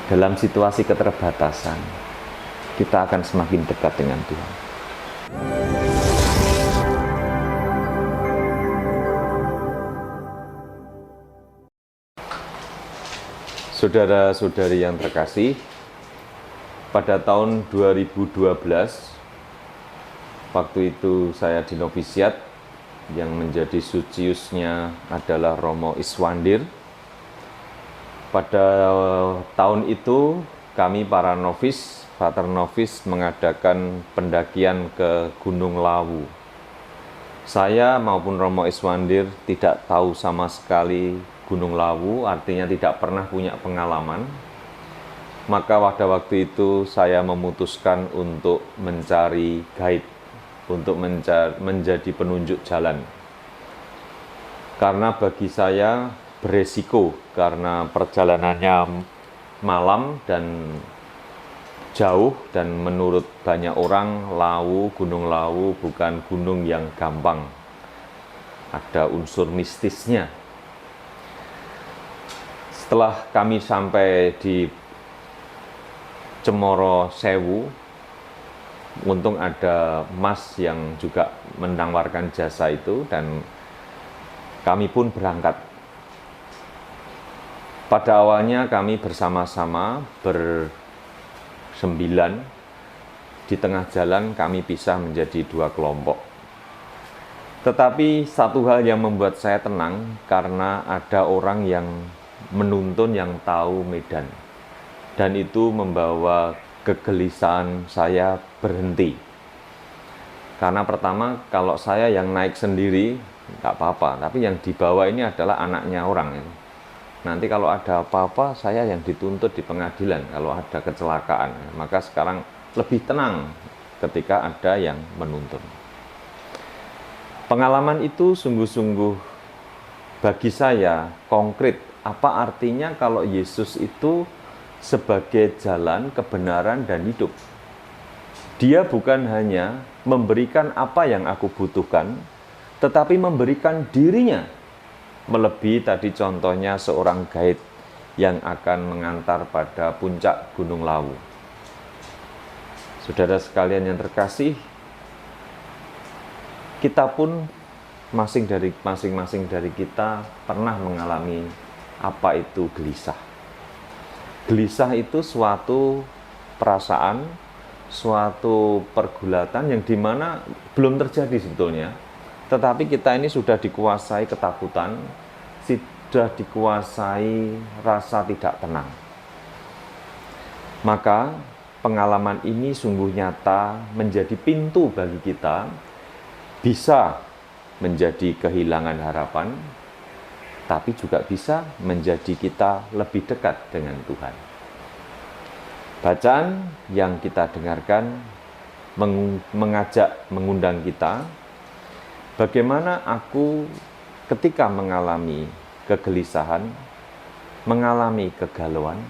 dalam situasi keterbatasan, kita akan semakin dekat dengan Tuhan. Saudara-saudari yang terkasih, pada tahun 2012, waktu itu saya di novisiat, yang menjadi suciusnya adalah Romo Iswandir. Pada tahun itu, kami para novis, Pater Novis mengadakan pendakian ke Gunung Lawu. Saya maupun Romo Iswandir tidak tahu sama sekali Gunung Lawu, artinya tidak pernah punya pengalaman. Maka pada waktu itu saya memutuskan untuk mencari guide, untuk menjadi penunjuk jalan. Karena bagi saya beresiko, karena perjalanannya malam dan jauh, dan menurut banyak orang Gunung Lawu bukan gunung yang gampang. Ada unsur mistisnya. Setelah kami sampai di Cemoro Sewu, untung ada Mas yang juga menawarkan jasa itu, dan kami pun berangkat. Pada awalnya kami bersama-sama bersembilan. Di tengah jalan kami pisah menjadi 2 kelompok. Tetapi satu hal yang membuat saya tenang, karena ada orang yang menuntun, yang tahu medan. Dan itu membawa kegelisahan saya berhenti. Karena pertama, kalau saya yang naik sendiri, nggak apa-apa. Tapi yang dibawa ini adalah anaknya orang. Nanti kalau ada apa-apa, saya yang dituntut di pengadilan kalau ada kecelakaan. Maka sekarang lebih tenang ketika ada yang menuntun. Pengalaman itu sungguh-sungguh bagi saya konkret. Apa artinya kalau Yesus itu sebagai jalan, kebenaran, dan hidup? Dia bukan hanya memberikan apa yang aku butuhkan, tetapi memberikan dirinya. Melebihi tadi contohnya seorang guide yang akan mengantar pada puncak Gunung Lawu. Saudara sekalian yang terkasih, kita pun masing-masing dari kita pernah mengalami apa itu gelisah. Gelisah itu suatu perasaan, suatu pergulatan yang dimana belum terjadi sebetulnya. Tetapi kita ini sudah dikuasai ketakutan, sudah dikuasai rasa tidak tenang. Maka pengalaman ini sungguh nyata menjadi pintu bagi kita, bisa menjadi kehilangan harapan, tapi juga bisa menjadi kita lebih dekat dengan Tuhan. Bacaan yang kita dengarkan mengundang kita, bagaimana aku ketika mengalami kegelisahan, mengalami kegalauan,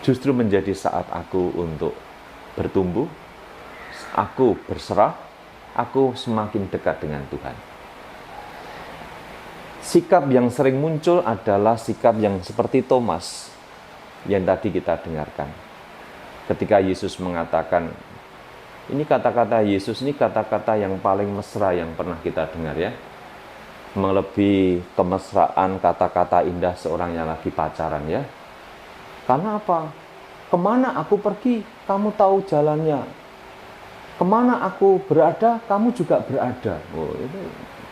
justru menjadi saat aku untuk bertumbuh, aku berserah, aku semakin dekat dengan Tuhan. Sikap yang sering muncul adalah sikap yang seperti Thomas yang tadi kita dengarkan. Ketika Yesus mengatakan, ini kata-kata Yesus, ini kata-kata yang paling mesra yang pernah kita dengar ya. Melebihi kemesraan kata-kata indah seorang yang lagi pacaran ya. Karena apa? Kemana aku pergi, kamu tahu jalannya. Kemana aku berada, kamu juga berada. Oh, itu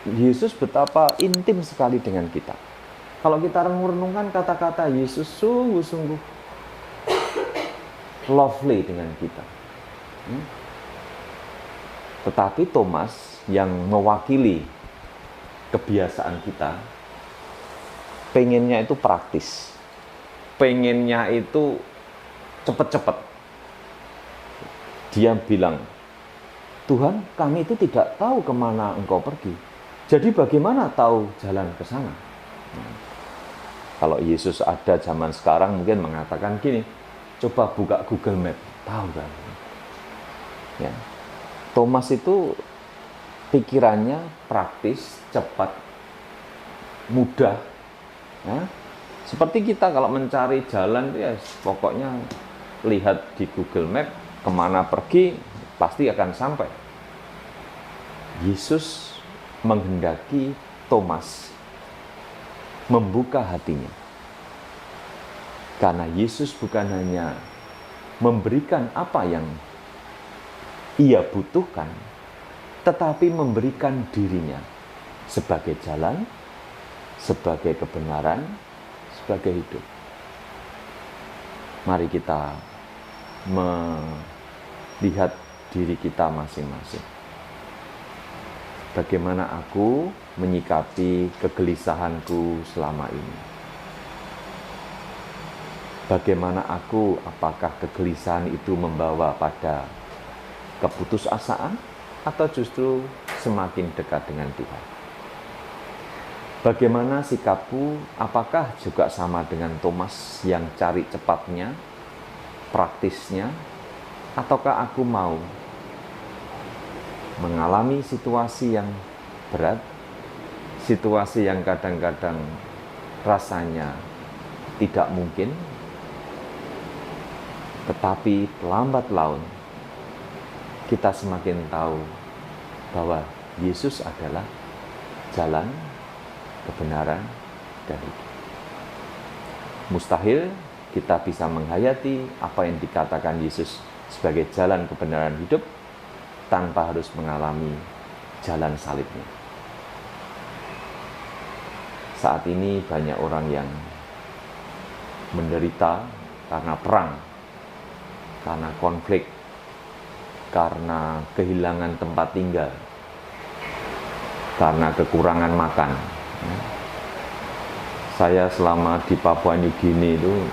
Yesus betapa intim sekali dengan kita. Kalau kita renung-renungkan kata-kata Yesus sungguh-sungguh lovely dengan kita. Tetapi Thomas yang mewakili kebiasaan kita, pengennya itu praktis. Pengennya itu cepat-cepat. Dia bilang, Tuhan, kami itu tidak tahu kemana engkau pergi. Jadi bagaimana tahu jalan ke sana? Kalau Yesus ada zaman sekarang mungkin mengatakan gini, coba buka Google Map, tahu kan? Ya. Thomas itu pikirannya praktis, cepat, mudah, ya, Seperti kita kalau mencari jalan, ya pokoknya lihat di Google Map, kemana pergi, pasti akan sampai. Yesus menghendaki Thomas membuka hatinya. Karena Yesus bukan hanya memberikan apa yang ia butuhkan, tetapi memberikan dirinya sebagai jalan, sebagai kebenaran, sebagai hidup. Mari kita melihat diri kita masing-masing. Bagaimana aku menyikapi kegelisahanku selama ini? Bagaimana aku, apakah kegelisahan itu membawa pada keputusasaan atau justru semakin dekat dengan Tuhan? Bagaimana sikapku, apakah juga sama dengan Thomas yang cari cepatnya, praktisnya, ataukah aku mau mengalami situasi yang berat, situasi yang kadang-kadang rasanya tidak mungkin, tetapi lambat laun kita semakin tahu bahwa Yesus adalah jalan, kebenaran, dan hidup. Mustahil kita bisa menghayati apa yang dikatakan Yesus sebagai jalan, kebenaran, hidup tanpa harus mengalami jalan salibnya. Saat ini banyak orang yang menderita karena perang, karena konflik, karena kehilangan tempat tinggal, karena kekurangan makan. Saya selama di Papua New Guinea itu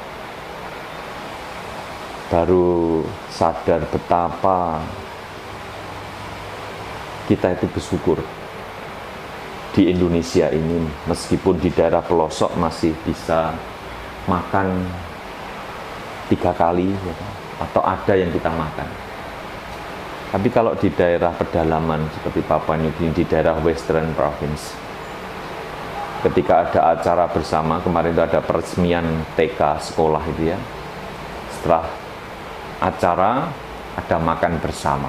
baru sadar betapa kita itu bersyukur di Indonesia ini, meskipun di daerah pelosok masih bisa makan 3 kali ya, atau ada yang kita makan. Tapi kalau di daerah pedalaman seperti Papua New Guinea, di daerah Western Province, ketika ada acara bersama, kemarin itu ada peresmian TK sekolah itu ya, setelah acara ada makan bersama.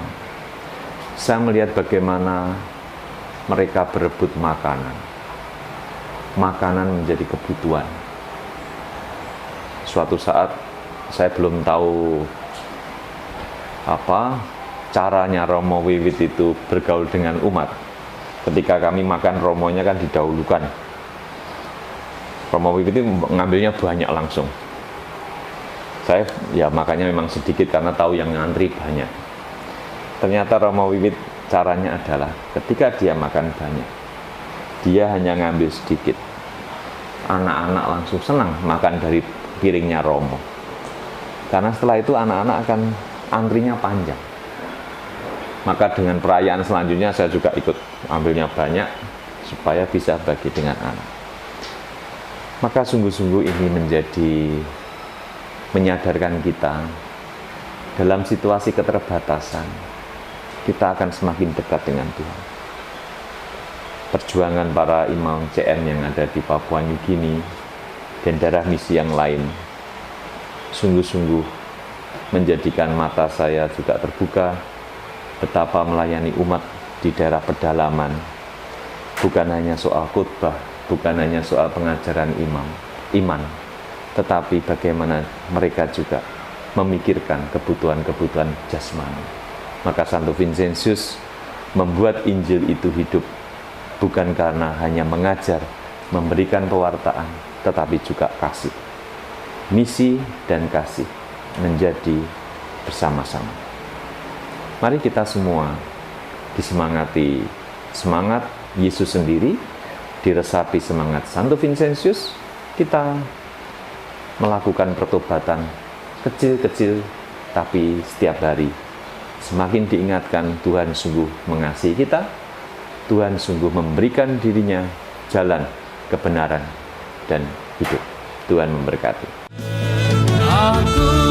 Saya melihat bagaimana mereka berebut makanan. Makanan menjadi kebutuhan. Suatu saat saya belum tahu apa caranya Romo Wiwit itu bergaul dengan umat. Ketika kami makan, romonya kan didahulukan. Romo Wiwit itu ngambilnya banyak langsung. Saya ya makanya memang sedikit karena tahu yang ngantri banyak. Ternyata Romo Wiwit caranya adalah ketika dia makan banyak, dia hanya ngambil sedikit. Anak-anak langsung senang makan dari piringnya Romo. Karena setelah itu anak-anak akan antrinya panjang. Maka dengan perayaan selanjutnya saya juga ikut ambilnya banyak supaya bisa bagi dengan anak. Maka sungguh-sungguh ini menyadarkan kita dalam situasi keterbatasan, kita akan semakin dekat dengan Tuhan. Perjuangan para imam CM yang ada di Papua New Guinea dan daerah misi yang lain sungguh-sungguh menjadikan mata saya juga terbuka betapa melayani umat di daerah pedalaman bukan hanya soal khotbah, bukan hanya soal pengajaran iman, tetapi bagaimana mereka juga memikirkan kebutuhan-kebutuhan jasmani. Maka Santo Vincentius membuat Injil itu hidup bukan karena hanya mengajar, memberikan pewartaan, tetapi juga kasih. Misi dan kasih menjadi bersama-sama. Mari kita semua disemangati semangat Yesus sendiri, diresapi semangat Santo Vincentius, kita melakukan pertobatan kecil-kecil tapi setiap hari. Semakin diingatkan Tuhan sungguh mengasihi kita, Tuhan sungguh memberikan dirinya jalan, kebenaran, dan hidup. Tuhan memberkati. Aku